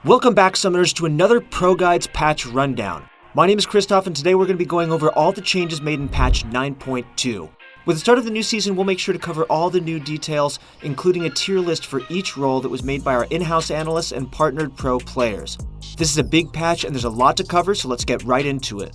Welcome back, Summoners, to another ProGuides patch rundown. My name is Christoph, and today we're going to be going over all the changes made in patch 9.2. With the start of the new season, we'll make sure to cover all the new details, including a tier list for each role that was made by our in-house analysts and partnered pro players. This is a big patch, and there's a lot to cover, so let's get right into it.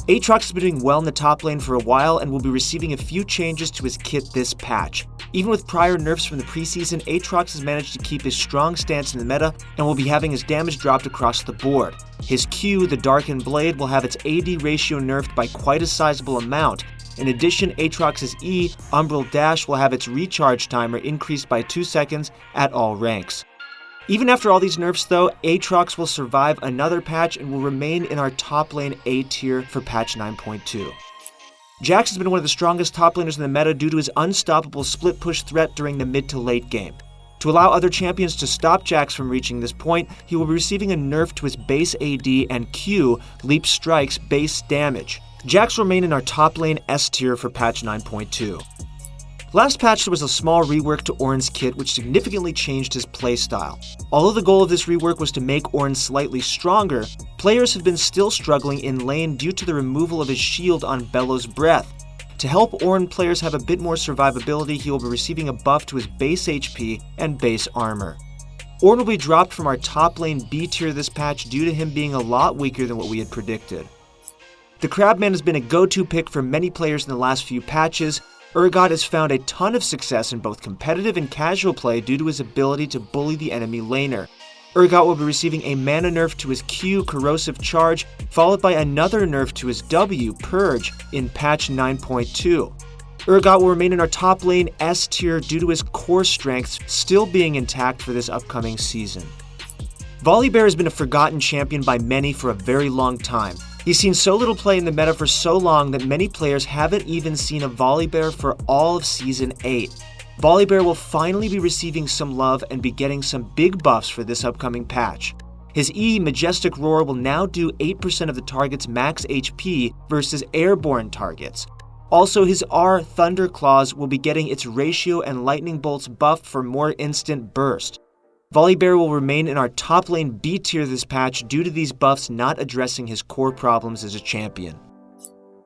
Aatrox has been doing well in the top lane for a while and will be receiving a few changes to his kit this patch. Even with prior nerfs from the preseason, Aatrox has managed to keep his strong stance in the meta and will be having his damage dropped across the board. His Q, the Darkened Blade, will have its AD ratio nerfed by quite a sizable amount. In addition, Aatrox's E, Umbral Dash, will have its recharge timer increased by 2 seconds at all ranks. Even after all these nerfs though, Aatrox will survive another patch and will remain in our top lane A tier for patch 9.2. Jax has been one of the strongest top laners in the meta due to his unstoppable split push threat during the mid to late game. To allow other champions to stop Jax from reaching this point, he will be receiving a nerf to his base AD and Q, Leap Strike's base damage. Jax will remain in our top lane S tier for patch 9.2. Last patch there was a small rework to Ornn's kit which significantly changed his playstyle. Although the goal of this rework was to make Ornn slightly stronger, players have been still struggling in lane due to the removal of his shield on Bellows Breath. To help Ornn players have a bit more survivability, he will be receiving a buff to his base HP and base armor. Ornn will be dropped from our top lane B tier this patch due to him being a lot weaker than what we had predicted. The Crabman has been a go-to pick for many players in the last few patches. Urgot has found a ton of success in both competitive and casual play due to his ability to bully the enemy laner. Urgot will be receiving a mana nerf to his Q, Corrosive Charge, followed by another nerf to his W, Purge, in patch 9.2. Urgot will remain in our top lane S tier due to his core strengths still being intact for this upcoming season. Volibear has been a forgotten champion by many for a very long time. He's seen so little play in the meta for so long that many players haven't even seen a Volibear for all of Season 8. Volibear will finally be receiving some love and be getting some big buffs for this upcoming patch. His E, Majestic Roar, will now do 8% of the target's max HP versus airborne targets. Also, his R, Thunderclaws, will be getting its ratio and lightning bolts buffed for more instant burst. Volibear will remain in our top lane B tier this patch due to these buffs not addressing his core problems as a champion.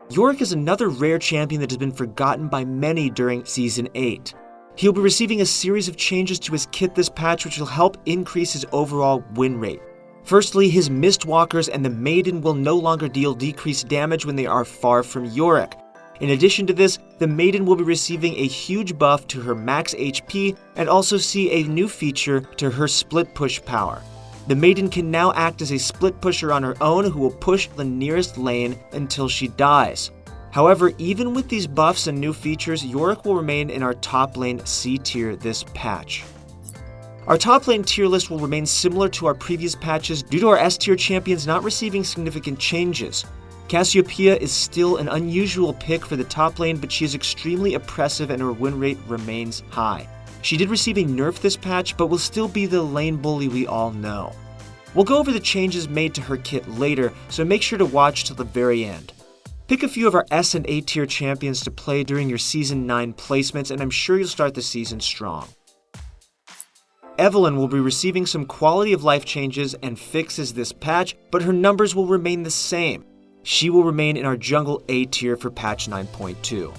Yorick is another rare champion that has been forgotten by many during Season 8. He'll be receiving a series of changes to his kit this patch which will help increase his overall win rate. Firstly, his Mistwalkers and the Maiden will no longer deal decreased damage when they are far from Yorick. In addition to this, the Maiden will be receiving a huge buff to her max HP and also see a new feature to her split push power. The Maiden can now act as a split pusher on her own who will push the nearest lane until she dies. However, even with these buffs and new features, Yorick will remain in our top lane C tier this patch. Our top lane tier list will remain similar to our previous patches due to our S tier champions not receiving significant changes. Cassiopeia is still an unusual pick for the top lane, but she is extremely oppressive and her win rate remains high. She did receive a nerf this patch, but will still be the lane bully we all know. We'll go over the changes made to her kit later, so make sure to watch till the very end. Pick a few of our S and A tier champions to play during your Season 9 placements, and I'm sure you'll start the season strong. Evelynn will be receiving some quality of life changes and fixes this patch, but her numbers will remain the same. She will remain in our jungle A tier for patch 9.2.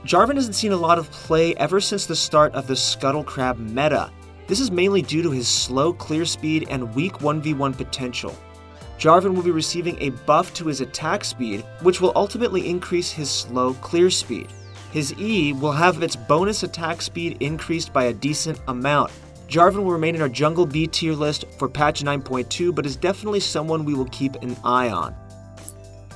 Jarvan hasn't seen a lot of play ever since the start of the Scuttle Crab meta. This is mainly due to his slow clear speed and weak 1v1 potential. Jarvan will be receiving a buff to his attack speed, which will ultimately increase his slow clear speed. His E will have its bonus attack speed increased by a decent amount. Jarvan will remain in our jungle B tier list for patch 9.2, but is definitely someone we will keep an eye on.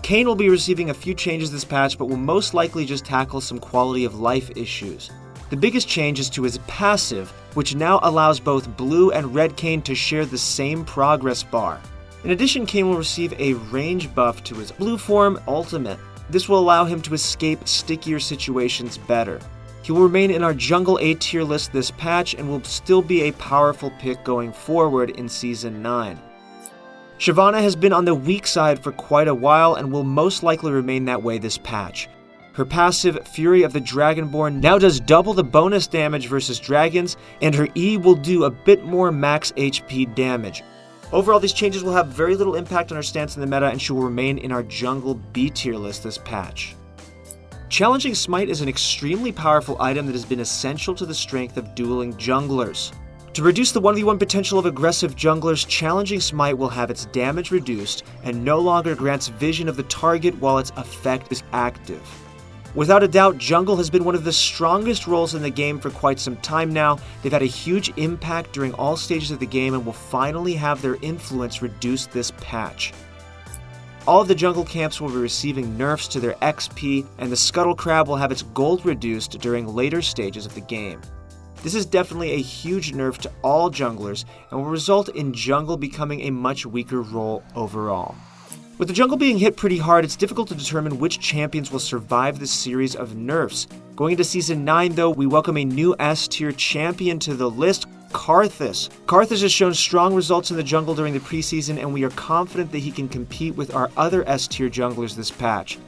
Kayn will be receiving a few changes this patch, but will most likely just tackle some quality of life issues. The biggest change is to his passive, which now allows both blue and red Kayn to share the same progress bar. In addition, Kayn will receive a range buff to his blue form ultimate. This will allow him to escape stickier situations better. He will remain in our jungle A tier list this patch and will still be a powerful pick going forward in Season 9. Shyvana has been on the weak side for quite a while and will most likely remain that way this patch. Her passive, Fury of the Dragonborn, now does double the bonus damage versus dragons, and her E will do a bit more max HP damage. Overall, these changes will have very little impact on our stance in the meta, and she will remain in our jungle B tier list this patch. Challenging Smite is an extremely powerful item that has been essential to the strength of dueling junglers. To reduce the 1v1 potential of aggressive junglers, Challenging Smite will have its damage reduced and no longer grants vision of the target while its effect is active. Without a doubt, jungle has been one of the strongest roles in the game for quite some time now. They've had a huge impact during all stages of the game and will finally have their influence reduced this patch. All of the jungle camps will be receiving nerfs to their XP, and the Scuttle Crab will have its gold reduced during later stages of the game. This is definitely a huge nerf to all junglers and will result in jungle becoming a much weaker role overall. With the jungle being hit pretty hard, it's difficult to determine which champions will survive this series of nerfs. Going into Season 9 though, we welcome a new S-tier champion to the list, Karthus. Karthus has shown strong results in the jungle during the preseason, and we are confident that he can compete with our other S-tier junglers this patch.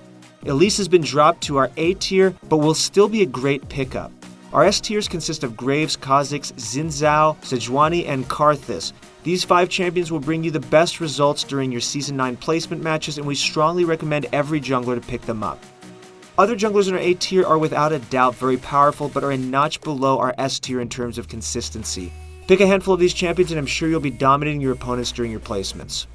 Elise has been dropped to our A-tier, but will still be a great pickup. Our S-tiers consist of Graves, Kha'Zix, Xin Zhao, Sejuani, and Karthus. These 5 champions will bring you the best results during your Season 9 placement matches, and we strongly recommend every jungler to pick them up. Other junglers in our A-tier are without a doubt very powerful, but are a notch below our S-tier in terms of consistency. Pick a handful of these champions and I'm sure you'll be dominating your opponents during your placements.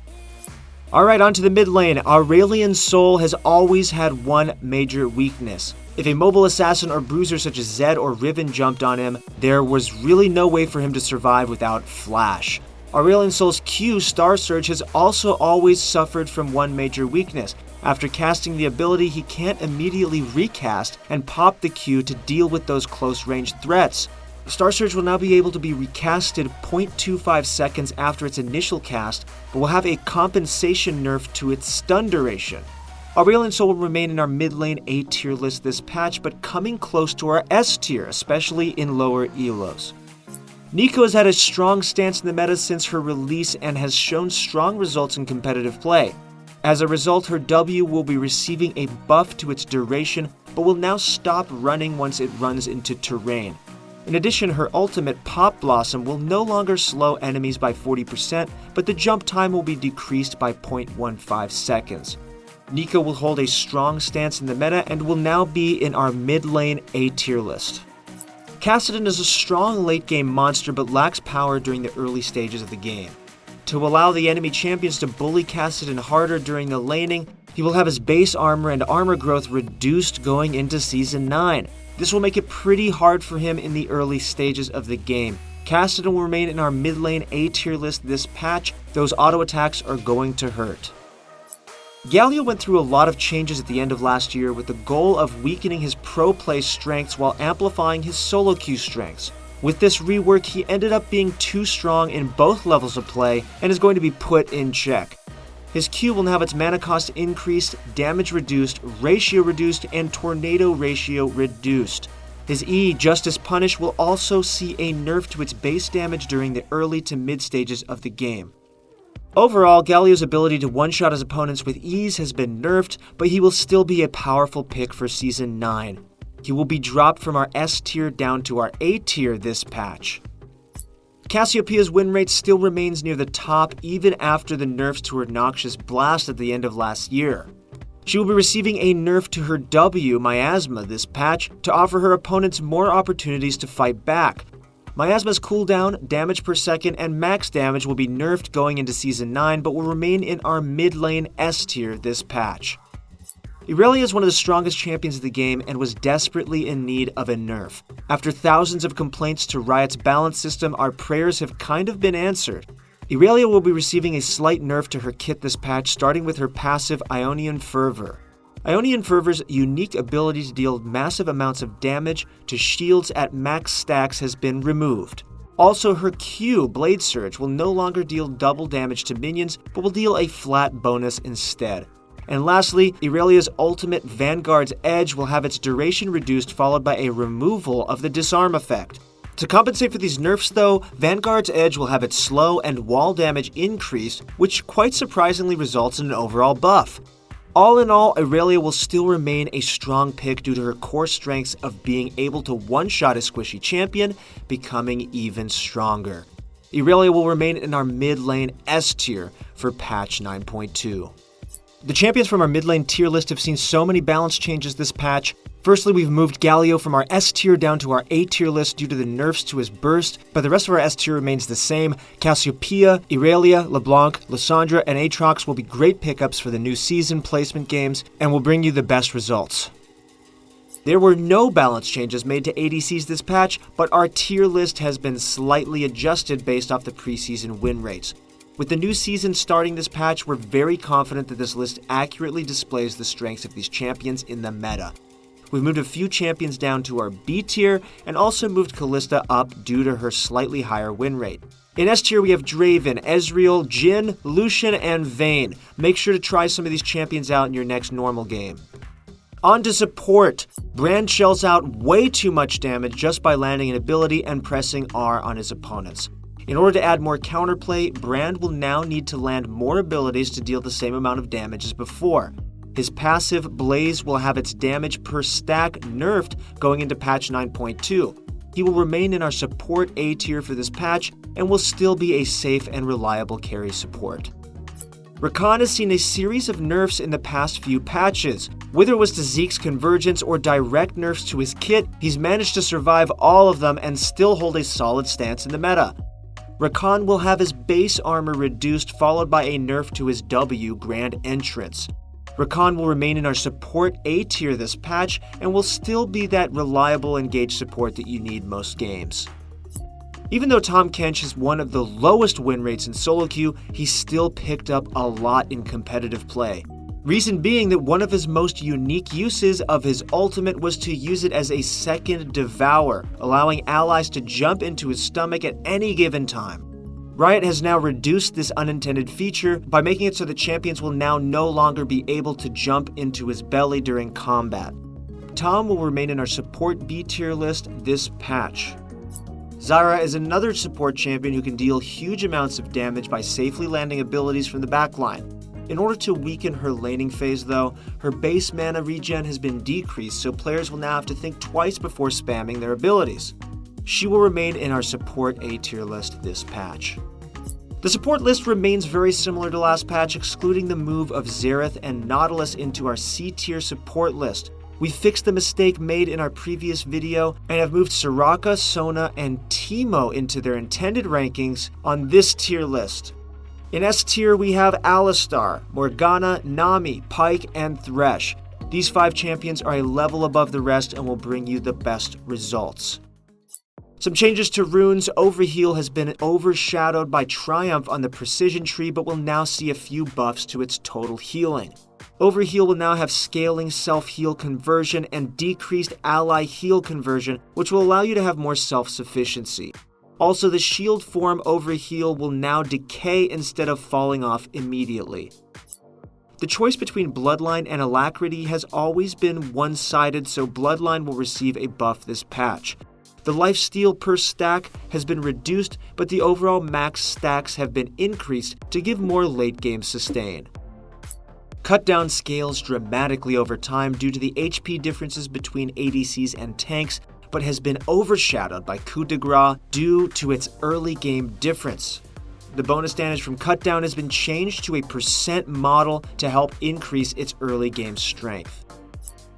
Alright, on to the mid lane. Aurelion Sol has always had one major weakness. If a mobile assassin or bruiser such as Zed or Riven jumped on him, there was really no way for him to survive without Flash. Aurelion Sol's Q, Star Surge, has also always suffered from one major weakness. After casting the ability, he can't immediately recast and pop the Q to deal with those close-range threats. Star Surge will now be able to be recasted 0.25 seconds after its initial cast, but will have a compensation nerf to its stun duration. Aurelion Sol will remain in our mid lane A tier list this patch, but coming close to our S tier, especially in lower elos. Neeko has had a strong stance in the meta since her release and has shown strong results in competitive play. As a result, her W will be receiving a buff to its duration, but will now stop running once it runs into terrain. In addition, her ultimate Pop Blossom will no longer slow enemies by 40%, but the jump time will be decreased by 0.15 seconds. Neeko will hold a strong stance in the meta and will now be in our mid lane A tier list. Kassadin is a strong late game monster but lacks power during the early stages of the game. To allow the enemy champions to bully Kassadin harder during the laning, he will have his base armor and armor growth reduced going into Season 9. This will make it pretty hard for him in the early stages of the game. Kassadin will remain in our mid lane A tier list this patch. Those auto attacks are going to hurt. Galio went through a lot of changes at the end of last year with the goal of weakening his pro play strengths while amplifying his solo queue strengths. With this rework, he ended up being too strong in both levels of play and is going to be put in check. His Q will now have its mana cost increased, damage reduced, ratio reduced, and tornado ratio reduced. His E, Justice Punish, will also see a nerf to its base damage during the early to mid stages of the game. Overall, Galio's ability to one-shot his opponents with ease has been nerfed, but he will still be a powerful pick for Season 9. He will be dropped from our S tier down to our A tier this patch. Cassiopeia's win rate still remains near the top even after the nerfs to her Noxious Blast at the end of last year. She will be receiving a nerf to her W, Miasma, this patch to offer her opponents more opportunities to fight back. Miasma's cooldown, damage per second, and max damage will be nerfed going into Season 9, but will remain in our mid lane S tier this patch. Irelia is one of the strongest champions of the game and was desperately in need of a nerf. After thousands of complaints to Riot's balance system, our prayers have kind of been answered. Irelia will be receiving a slight nerf to her kit this patch, starting with her passive Ionian Fervor. Ionian Fervor's unique ability to deal massive amounts of damage to shields at max stacks has been removed. Also, her Q, Blade Surge, will no longer deal double damage to minions, but will deal a flat bonus instead. And lastly, Irelia's ultimate Vanguard's Edge will have its duration reduced, followed by a removal of the disarm effect. To compensate for these nerfs though, Vanguard's Edge will have its slow and wall damage increased, which quite surprisingly results in an overall buff. All in all, Irelia will still remain a strong pick due to her core strengths of being able to one-shot a squishy champion, becoming even stronger. Irelia will remain in our mid lane S tier for patch 9.2. The champions from our mid lane tier list have seen so many balance changes this patch. Firstly, we've moved Galio from our S tier down to our A tier list due to the nerfs to his burst, but the rest of our S tier remains the same. Cassiopeia, Irelia, LeBlanc, Lissandra, and Aatrox will be great pickups for the new season placement games and will bring you the best results. There were no balance changes made to ADCs this patch, but our tier list has been slightly adjusted based off the preseason win rates. With the new season starting this patch, we're very confident that this list accurately displays the strengths of these champions in the meta. We've moved a few champions down to our B tier and also moved Kalista up due to her slightly higher win rate. In S tier, we have Draven, Ezreal, Jhin, Lucian, and Vayne. Make sure to try some of these champions out in your next normal game. On to support. Brand shells out way too much damage just by landing an ability and pressing R on his opponents. In order to add more counterplay, Brand will now need to land more abilities to deal the same amount of damage as before. His passive, Blaze, will have its damage per stack nerfed going into patch 9.2. He will remain in our support A tier for this patch and will still be a safe and reliable carry support. Rakan has seen a series of nerfs in the past few patches. Whether it was to Zeke's convergence or direct nerfs to his kit, he's managed to survive all of them and still hold a solid stance in the meta. Rakan will have his base armor reduced, followed by a nerf to his W Grand Entrance. Rakan will remain in our support A tier this patch and will still be that reliable engaged support that you need most games. Even though Tahm Kench has one of the lowest win rates in solo queue, he still picked up a lot in competitive play. Reason being that one of his most unique uses of his ultimate was to use it as a second devour, allowing allies to jump into his stomach at any given time. Riot has now reduced this unintended feature by making it so that champions will now no longer be able to jump into his belly during combat. Tahm will remain in our support B tier list this patch. Zyra is another support champion who can deal huge amounts of damage by safely landing abilities from the backline. In order to weaken her laning phase though, her base mana regen has been decreased, so players will now have to think twice before spamming their abilities. She will remain in our support A tier list this patch. The support list remains very similar to last patch, excluding the move of Xerath and Nautilus into our C tier support list. We fixed the mistake made in our previous video and have moved Soraka, Sona, and Teemo into their intended rankings on this tier list. In S tier, we have Alistar, Morgana, Nami, Pyke, and Thresh. These 5 champions are a level above the rest and will bring you the best results. Some changes to runes. Overheal has been overshadowed by Triumph on the Precision tree, but will now see a few buffs to its total healing. Overheal will now have scaling self-heal conversion and decreased ally heal conversion, which will allow you to have more self-sufficiency. Also, the shield form Overheal will now decay instead of falling off immediately. The choice between Bloodline and Alacrity has always been one-sided, so Bloodline will receive a buff this patch. The lifesteal per stack has been reduced, but the overall max stacks have been increased to give more late-game sustain. Cut down scales dramatically over time due to the HP differences between ADCs and tanks, but has been overshadowed by Coup de Grace due to its early game difference. The bonus damage from Cut Down has been changed to a % model to help increase its early game strength.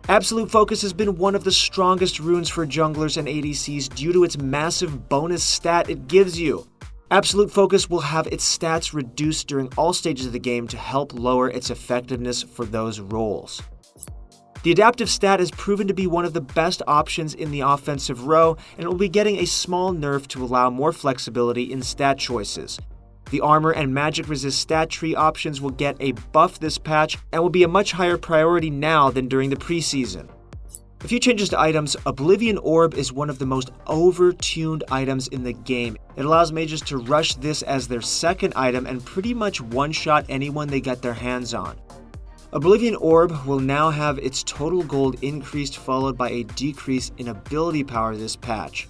Absolute Focus has been one of the strongest runes for junglers and ADCs due to its massive bonus stat it gives you. Absolute Focus will have its stats reduced during all stages of the game to help lower its effectiveness for those roles. The adaptive stat has proven to be one of the best options in the offensive row, and it will be getting a small nerf to allow more flexibility in stat choices. The armor and magic resist stat tree options will get a buff this patch and will be a much higher priority now than during the preseason. A few changes to items. Oblivion Orb is one of the most over-tuned items in the game. It allows mages to rush this as their second item and pretty much one-shot anyone they get their hands on. Oblivion Orb will now have its total gold increased, followed by a decrease in ability power this patch.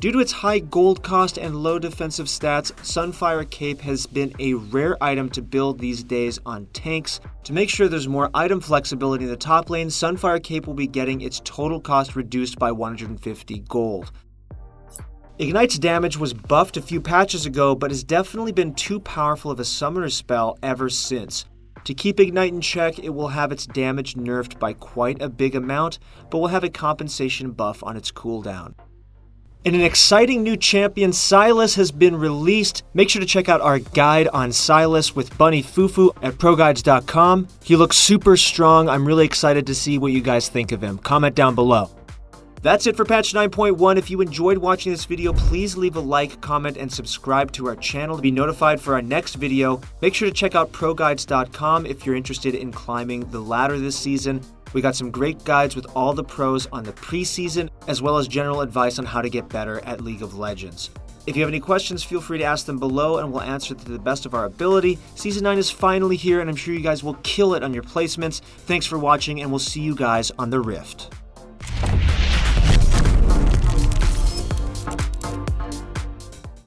Due to its high gold cost and low defensive stats, Sunfire Cape has been a rare item to build these days on tanks. To make sure there's more item flexibility in the top lane, Sunfire Cape will be getting its total cost reduced by 150 gold. Ignite's damage was buffed a few patches ago, but has definitely been too powerful of a summoner spell ever since. To keep Ignite in check, it will have its damage nerfed by quite a big amount, but will have a compensation buff on its cooldown. And an exciting new champion, Sylas, has been released. Make sure to check out our guide on Sylas with Bunny Fufu at ProGuides.com. He looks super strong. I'm really excited to see what you guys think of him. Comment down below. That's it for patch 9.1. If you enjoyed watching this video, please leave a like, comment, and subscribe to our channel to be notified for our next video. Make sure to check out ProGuides.com if you're interested in climbing the ladder this season. We got some great guides with all the pros on the preseason, as well as general advice on how to get better at League of Legends. If you have any questions, feel free to ask them below and we'll answer to the best of our ability. Season 9 is finally here and I'm sure you guys will kill it on your placements. Thanks for watching and we'll see you guys on the Rift.